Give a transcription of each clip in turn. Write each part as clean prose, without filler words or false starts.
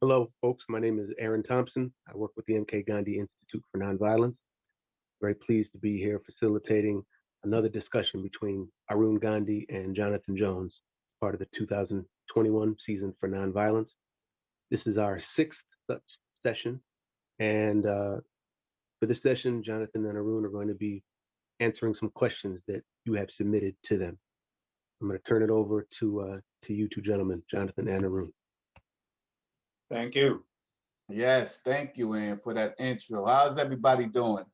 Hello, folks. My name is Aaron Thompson. I work with the MK Gandhi Institute for Nonviolence. Very pleased to be here facilitating another discussion between Arun Gandhi and Jonathan Jones, part of the 2021 season for Nonviolence. This is our sixth such session. And for this session, Jonathan and Arun are going to be answering some questions that you have submitted to them. I'm going to turn it over to you two gentlemen, Jonathan and Arun. Thank you. Yes, thank you, Ann, for that intro. How's everybody doing?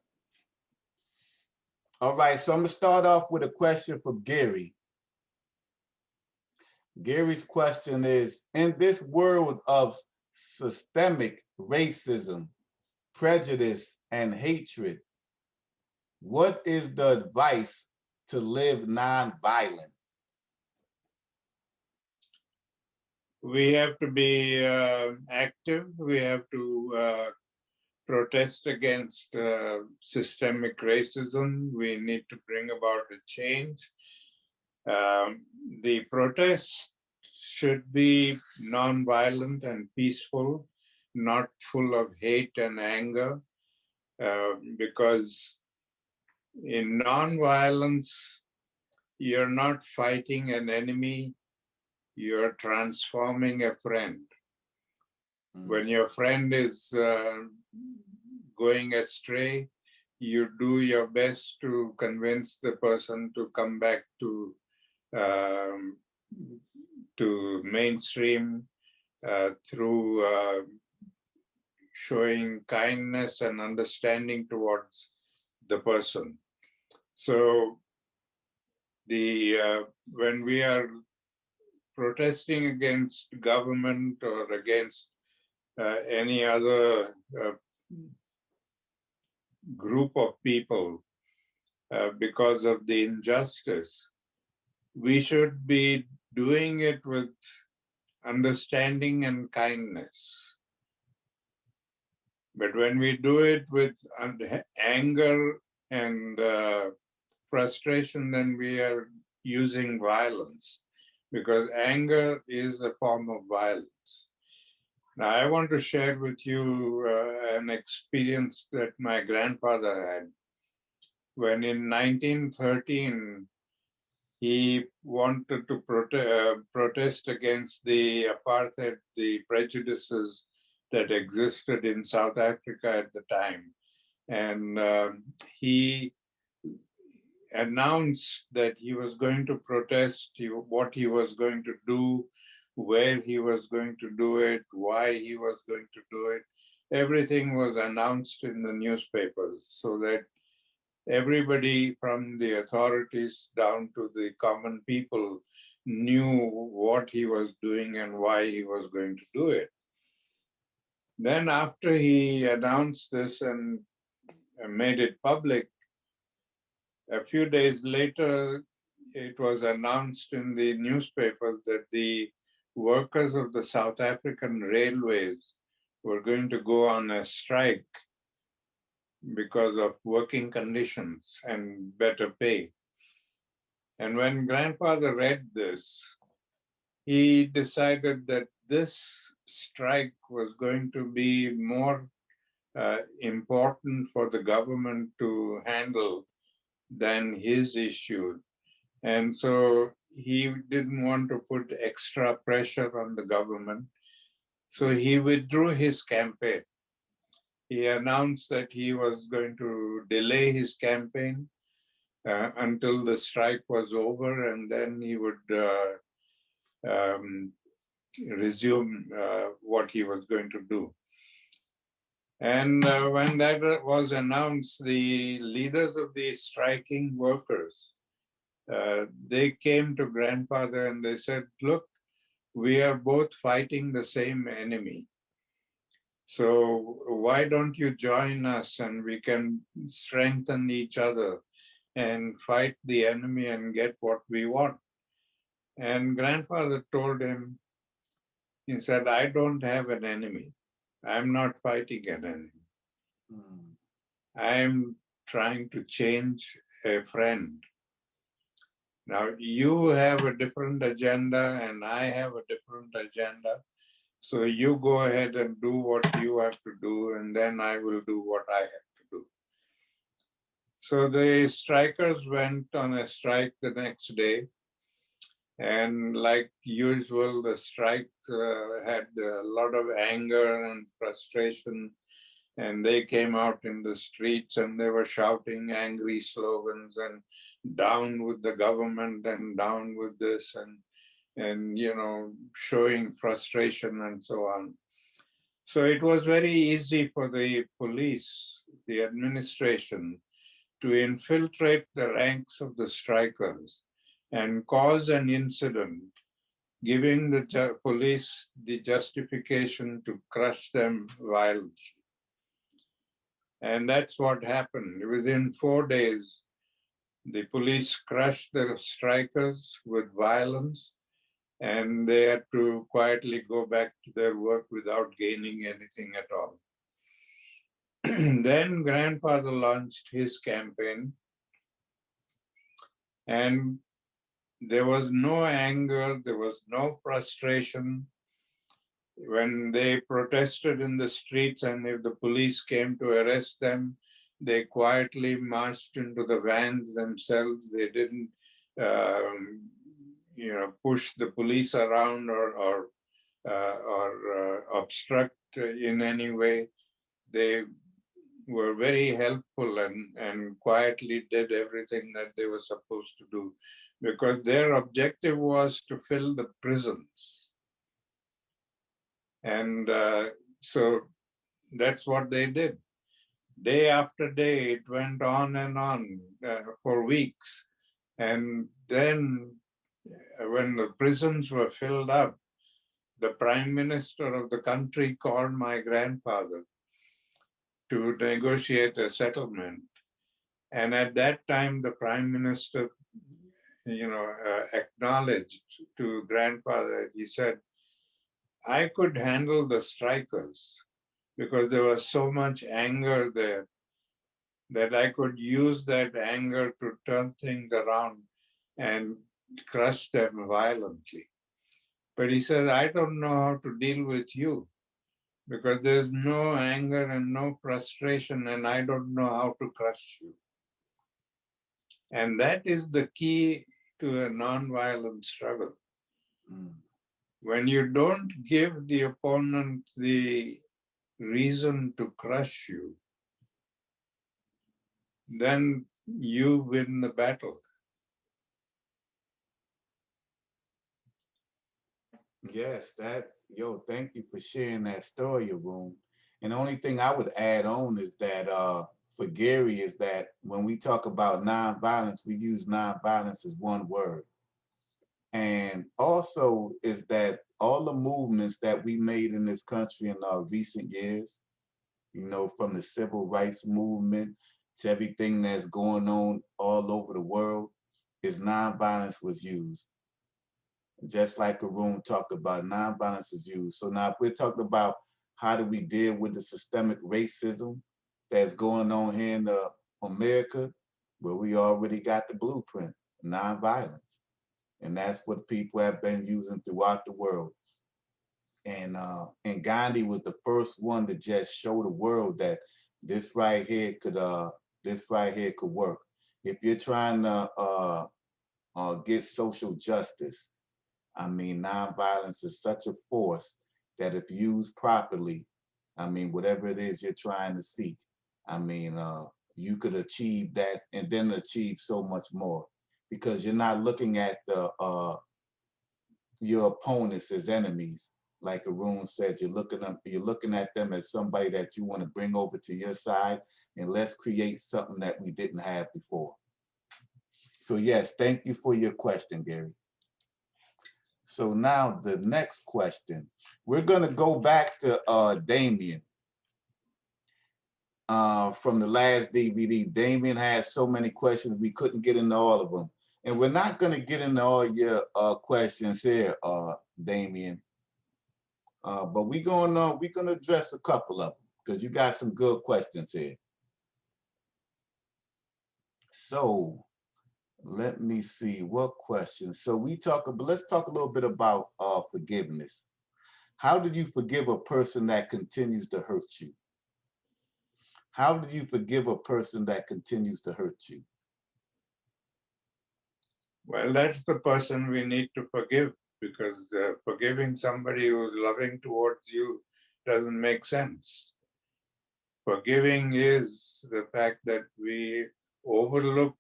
All right, so I'm gonna start off with a question from Gary. Gary's question is, in this world of systemic racism, prejudice, and hatred, what is the advice to live nonviolent? We have to be active. We have to protest against systemic racism. We need to bring about a change. The protest should be nonviolent and peaceful, not full of hate and anger, because in nonviolence, you're not fighting an enemy, you're transforming a friend. When your friend is going astray, you do your best to convince the person to come back to mainstream through showing kindness and understanding towards the person. So when we are protesting against government or against any other group of people because of the injustice, we should be doing it with understanding and kindness. But when we do it with anger and frustration, then we are using violence, because anger is a form of violence. Now, I want to share with you an experience that my grandfather had. When in 1913, he wanted to protest against the apartheid, the prejudices that existed in South Africa at the time. And he announced that he was going to protest, what he was going to do, where he was going to do it, why he was going to do it. Everything was announced in the newspapers so that everybody from the authorities down to the common people knew what he was doing and why he was going to do it. Then after he announced this and made it public, a few days later, it was announced in the newspaper that the workers of the South African railways were going to go on a strike because of working conditions and better pay. And when grandfather read this, he decided that this strike was going to be more important for the government to handle than his issue. And so he didn't want to put extra pressure on the government. So he withdrew his campaign. He announced that he was going to delay his campaign until the strike was over, and then he would resume what he was going to do. And when that was announced, the leaders of the striking workers, they came to grandfather and they said, look, we are both fighting the same enemy. So why don't you join us and we can strengthen each other and fight the enemy and get what we want? And grandfather told him, he said, I don't have an enemy. I'm not fighting an enemy. I'm trying to change a friend. Now you have a different agenda and I have a different agenda. So you go ahead and do what you have to do, and then I will do what I have to do. So the strikers went on a strike the next day. And like usual, the strike had a lot of anger and frustration. And they came out in the streets and they were shouting angry slogans and down with the government and down with this and you know, showing frustration and so on. So it was very easy for the police, the administration, to infiltrate the ranks of the strikers and cause an incident, giving the police the justification to crush them violently. And that's what happened. Within 4 days, the police crushed the strikers with violence, and they had to quietly go back to their work without gaining anything at all. Then grandfather launched his campaign, and there was no anger, there was no frustration. When they protested in the streets and if the police came to arrest them, they quietly marched into the vans themselves. They didn't, push the police around or obstruct in any way. They were very helpful and quietly did everything that they were supposed to do, because their objective was to fill the prisons. And so that's what they did. Day after day, it went on and on for weeks. And then when the prisons were filled up, the prime minister of the country called my grandfather to negotiate a settlement. And at that time, the prime minister, acknowledged to grandfather, he said, I could handle the strikers because there was so much anger there that I could use that anger to turn things around and crush them violently. But he said, I don't know how to deal with you because there's no anger and no frustration, and I don't know how to crush you. And that is the key to a nonviolent struggle. When you don't give the opponent the reason to crush you, then you win the battle. Yes, thank you for sharing that story, Arun. And the only thing I would add on is that for Gary is that when we talk about nonviolence, we use nonviolence as one word. And also is that all the movements that we made in this country in recent years, from the civil rights movement to everything that's going on all over the world, is nonviolence was used. Just like Arun talked about, nonviolence is used. So now if we're talking about how do we deal with the systemic racism that's going on here in America, well, we already got the blueprint, nonviolence. And that's what people have been using throughout the world. And Gandhi was the first one to just show the world that this right here could work. If you're trying to get social justice, I mean, nonviolence is such a force that if used properly, I mean, whatever it is you're trying to seek, I mean, you could achieve that and then achieve so much more, because you're not looking at your opponents as enemies. Like Arun said, you're looking at them as somebody that you want to bring over to your side, and let's create something that we didn't have before. So yes, thank you for your question, Gary. So now the next question, we're gonna go back to Damien from the last DVD. Damien has so many questions, we couldn't get into all of them. And we're not gonna get into all your questions here, Damien. But we're gonna address a couple of them because you got some good questions here. So let me see what questions. So let's talk a little bit about forgiveness. How do you forgive a person that continues to hurt you? How do you forgive a person that continues to hurt you? Well, that's the person we need to forgive, because forgiving somebody who's loving towards you doesn't make sense. Forgiving is the fact that we overlook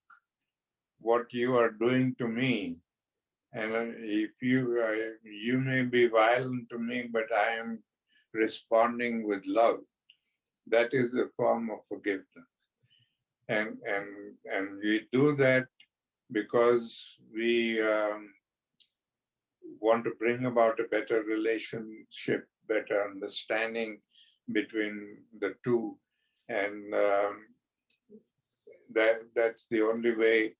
what you are doing to me. And if you may be violent to me, but I am responding with love. That is a form of forgiveness. And we do that because we want to bring about a better relationship, better understanding between the two. And that's the only way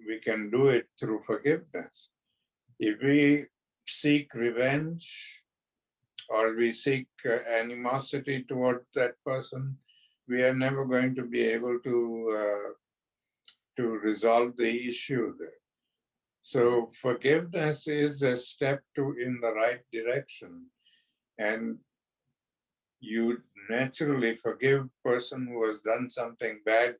we can do it, through forgiveness. If we seek revenge or we seek animosity towards that person, we are never going to be able to resolve the issue there. So forgiveness is a step in the right direction. And you naturally forgive a person who has done something bad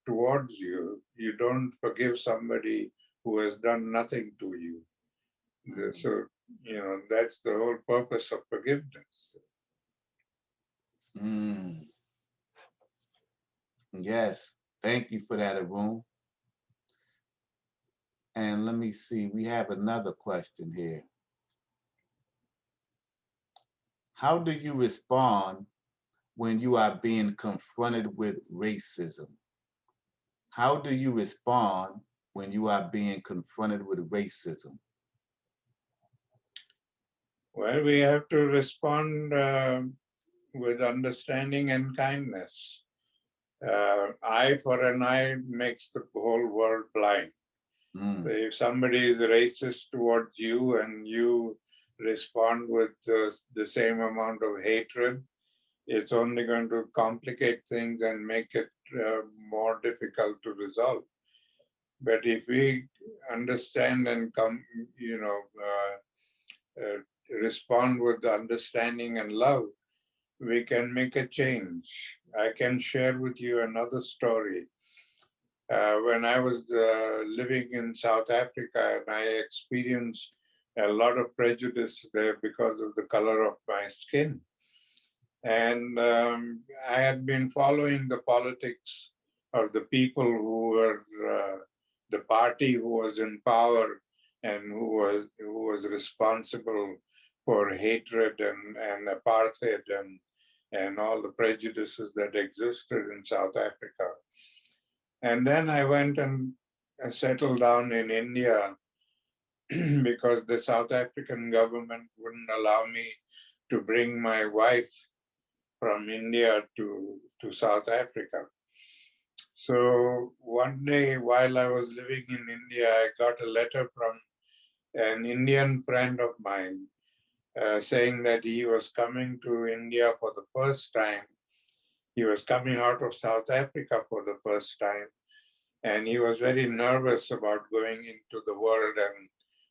towards you. You don't forgive somebody who has done nothing to you. So, that's the whole purpose of forgiveness. Mm. Yes, thank you for that, Arun. And let me see, we have another question here. How do you respond when you are being confronted with racism? How do you respond when you are being confronted with racism? Well, we have to respond with understanding and kindness. Eye for an eye makes the whole world blind. Mm. If somebody is racist towards you and you respond with the same amount of hatred, it's only going to complicate things and make it more difficult to resolve. But if we understand and respond with understanding and love, we can make a change. I can share with you another story. When I was living in South Africa, and I experienced a lot of prejudice there because of the color of my skin. And I had been following the politics of the people who were the party who was in power and who was responsible for hatred and apartheid and all the prejudices that existed in South Africa. And then I went and settled down in India because the South African government wouldn't allow me to bring my wife from India to South Africa. So one day while I was living in India, I got a letter from an Indian friend of mine saying that he was coming to India for the first time. He was coming out of South Africa for the first time. And he was very nervous about going into the world and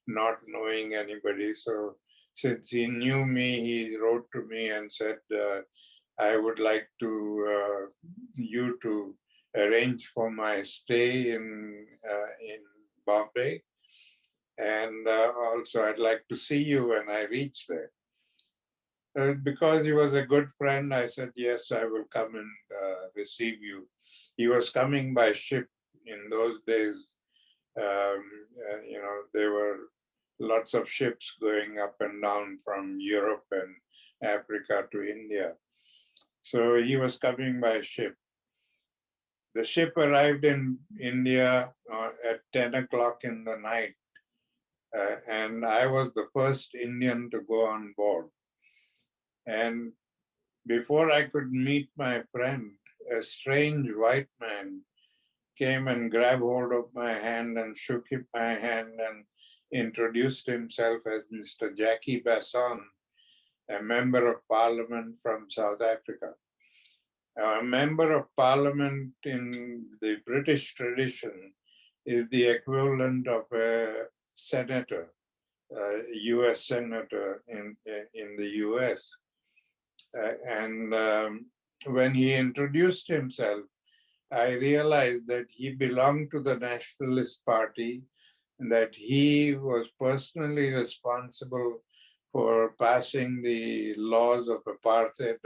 not knowing anybody. So since he knew me, he wrote to me and said, I would like you to arrange for my stay in Bombay. And also I'd like to see you when I reach there. Because he was a good friend, I said, yes, I will come and receive you. He was coming by ship. In those days, there were lots of ships going up and down from Europe and Africa to India. So he was coming by ship. The ship arrived in India at 10 o'clock in the night. And I was the first Indian to go on board. And before I could meet my friend, a strange white man came and grabbed hold of my hand and shook my hand and introduced himself as Mr. Jackie Basson, a member of parliament from South Africa. A member of parliament in the British tradition is the equivalent of a senator. US Senator in the US. And when he introduced himself, I realized that he belonged to the Nationalist Party, and that he was personally responsible for passing the laws of apartheid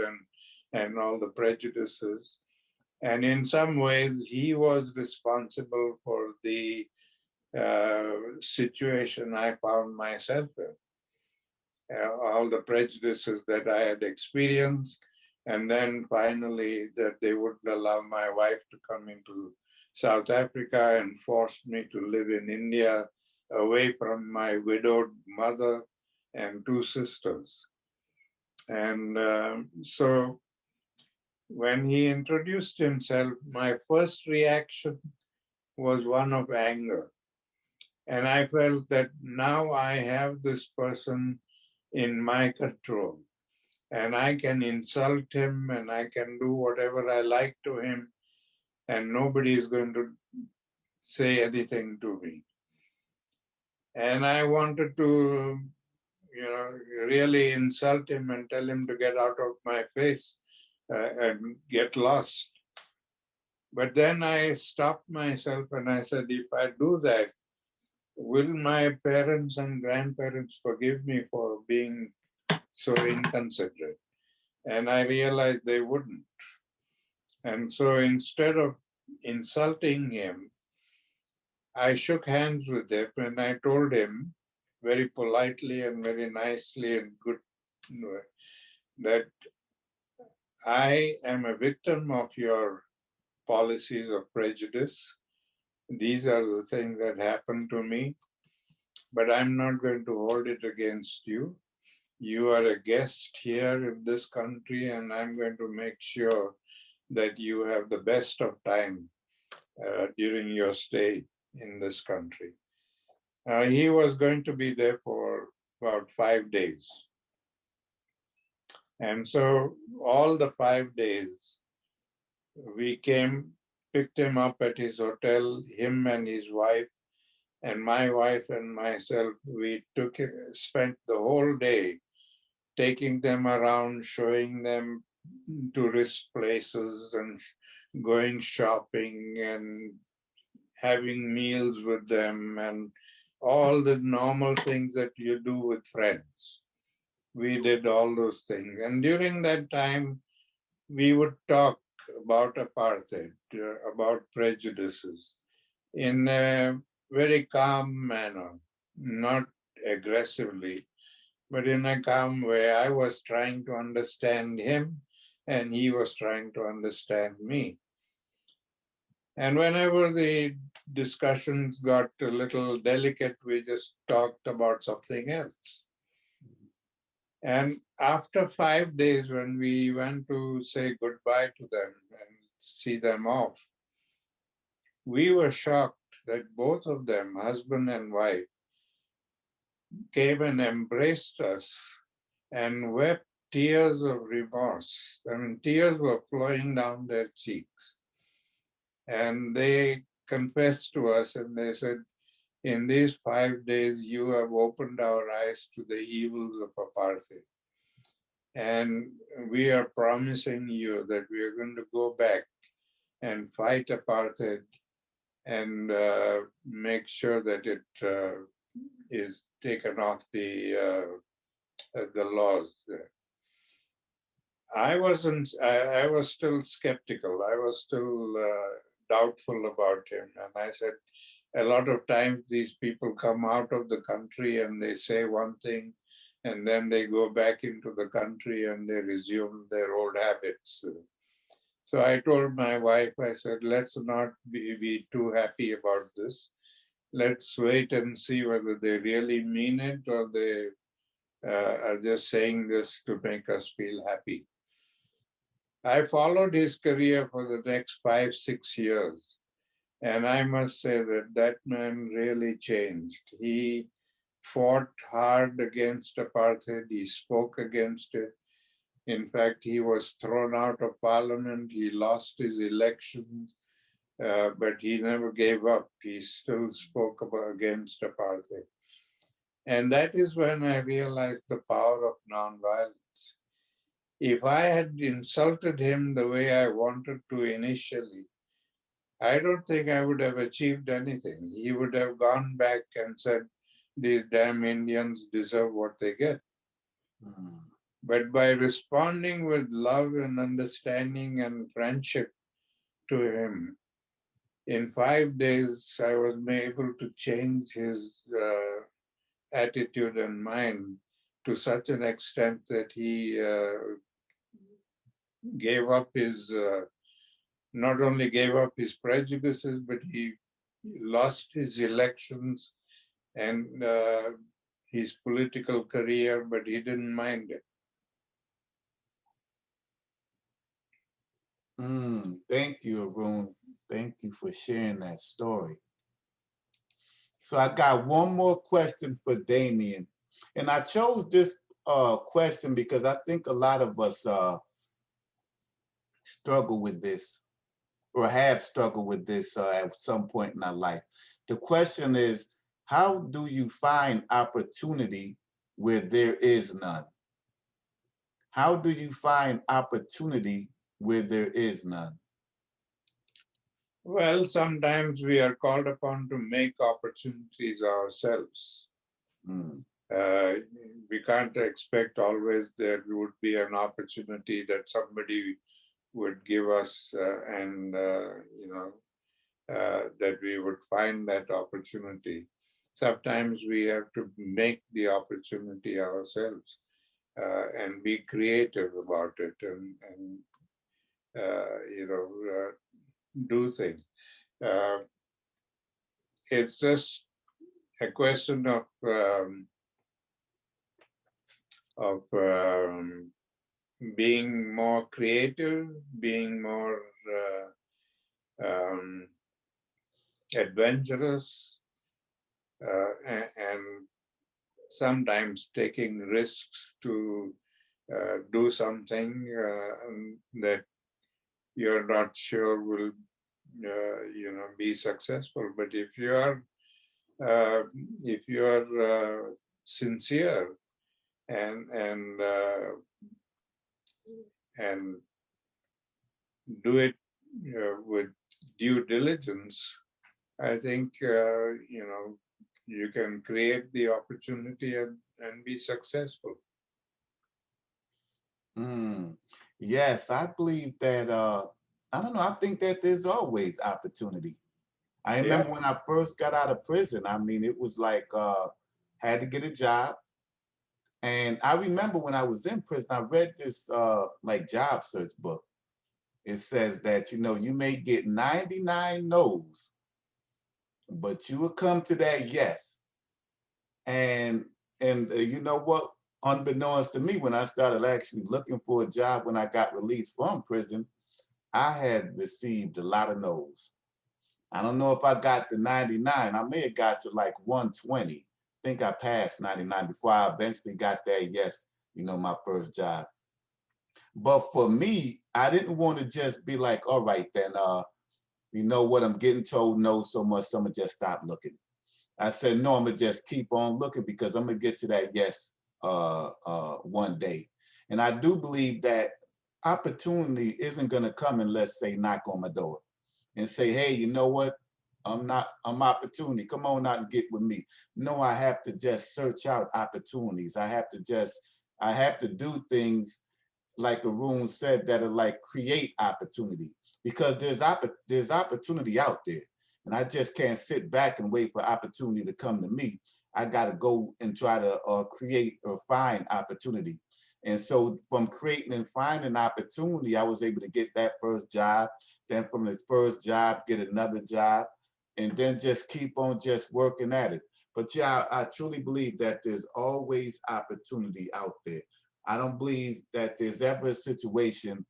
and all the prejudices. And in some ways, he was responsible for the situation I found myself in. All the prejudices that I had experienced, and then finally that they wouldn't allow my wife to come into South Africa and forced me to live in India away from my widowed mother and two sisters. And so when he introduced himself, my first reaction was one of anger. And I felt that now I have this person in my control, and I can insult him and I can do whatever I like to him, and nobody is going to say anything to me. And I wanted to, really insult him and tell him to get out of my face and get lost. But then I stopped myself and I said, if I do that, will my parents and grandparents forgive me for being so inconsiderate? And I realized they wouldn't. And so instead of insulting him, I shook hands with him and I told him very politely and very nicely and good that I am a victim of your policies of prejudice. These are the things that happened to me, but I'm not going to hold it against you. You are a guest here in this country, and I'm going to make sure that you have the best of time during your stay in this country. He was going to be there for about 5 days. And so all the 5 days, we picked him up at his hotel, him and his wife, and my wife and myself, we spent the whole day taking them around, showing them tourist places and going shopping and having meals with them and all the normal things that you do with friends. We did all those things. And during that time, we would talk about apartheid, about prejudices in a very calm manner, not aggressively, but in a calm way. I was trying to understand him and he was trying to understand me. And whenever the discussions got a little delicate, we just talked about something else. And after 5 days, when we went to say goodbye to them and see them off, we were shocked that both of them, husband and wife, came and embraced us and wept tears of remorse. I mean, tears were flowing down their cheeks. And they confessed to us and they said, in these 5 days, you have opened our eyes to the evils of apartheid. And we are promising you that we are going to go back and fight apartheid and make sure that it is taken off the laws. I was still skeptical. I was still doubtful about him. And I said, a lot of times these people come out of the country and they say one thing, and then they go back into the country and they resume their old habits. So I told my wife, I said, let's not be too happy about this. Let's wait and see whether they really mean it or they are just saying this to make us feel happy. I followed his career for the next 5, 6 years. And I must say that that man really changed. He fought hard against apartheid. He spoke against it. In fact, he was thrown out of parliament. He lost his elections, but he never gave up. He still spoke against apartheid. And that is when I realized the power of nonviolence. If I had insulted him the way I wanted to initially, I don't think I would have achieved anything. He would have gone back and said, these damn Indians deserve what they get. Mm. But by responding with love and understanding and friendship to him, in 5 days, I was able to change his attitude and mind to such an extent that he gave up his, not only gave up his prejudices, but he lost his elections and his political career, but he didn't mind it. Thank you, Arun. Thank you for sharing that story. So I got one more question for Damien. And I chose this question because I think a lot of us struggle with this or have struggled with this at some point in our life. The question is, how do you find opportunity where there is none? How do you find opportunity where there is none? Well, sometimes we are called upon to make opportunities ourselves. Mm. We can't expect always there would be an opportunity that somebody would give us and that we would find that opportunity. Sometimes we have to make the opportunity ourselves and be creative about it and do things. It's just a question of being more creative, being more adventurous, and sometimes taking risks to do something that you're not sure will be successful. But if you are sincere and do it with due diligence, I think you can create the opportunity and be successful. Yes, I believe that, I don't know, I think that there's always opportunity. I remember when I first got out of prison, I mean, it was like, had to get a job. And I remember when I was in prison, I read this like job search book. It says that, you may get 99 no's, but you will come to that yes. And you know what? Unbeknownst to me, when I started actually looking for a job when I got released from prison, I had received a lot of no's. I don't know if I got the 99. I may have got to like 120. I think I passed 99 before I eventually got that yes, my first job. But for me, I didn't want to just be like, all right, then, you know what, I'm getting told no so much, so I'm gonna just stop looking. I said, no, I'm gonna just keep on looking because I'm gonna get to that yes one day. And I do believe that opportunity isn't gonna come unless say knock on my door and say, hey, you know what? I'm opportunity. Come on out and get with me. No, I have to just search out opportunities. I have to do things like Arun said that are like create opportunity because there's opportunity out there. And I just can't sit back and wait for opportunity to come to me. I got to go and try to create or find opportunity. And so from creating and finding opportunity, I was able to get that first job. Then from the first job, get another job, and then just keep on just working at it. But yeah, I truly believe that there's always opportunity out there. I don't believe that there's ever a situation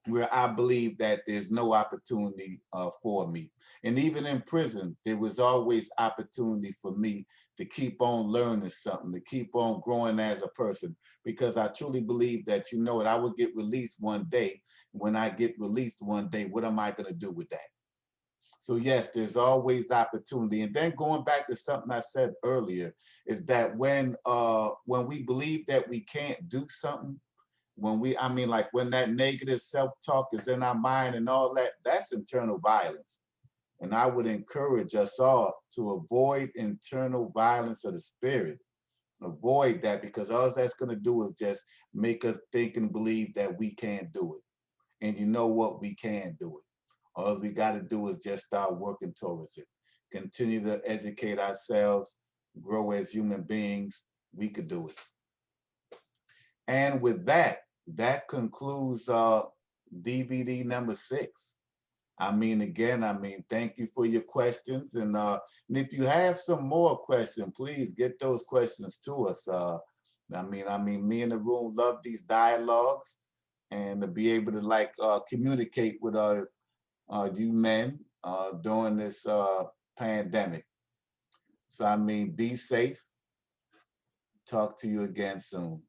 where I believe that there's no opportunity for me. And even in prison, there was always opportunity for me to keep on learning something, to keep on growing as a person, because I truly believe that, I would get released one day. When I get released one day, what am I going to do with that? So yes, there's always opportunity. And then going back to something I said earlier, is that when we believe that we can't do something, I mean, like when that negative self-talk is in our mind and all that, that's internal violence. And I would encourage us all to avoid internal violence of the spirit. Avoid that, because all that's going to do is just make us think and believe that we can't do it. And you know what? We can do it. All we got to do is just start working towards it. Continue to educate ourselves, grow as human beings. We could do it. And with that, that concludes DVD number 6. I mean, again, thank you for your questions. And if you have some more questions, please get those questions to us. Me in the room love these dialogues, and to be able to communicate with you men during this pandemic. So be safe. Talk to you again soon.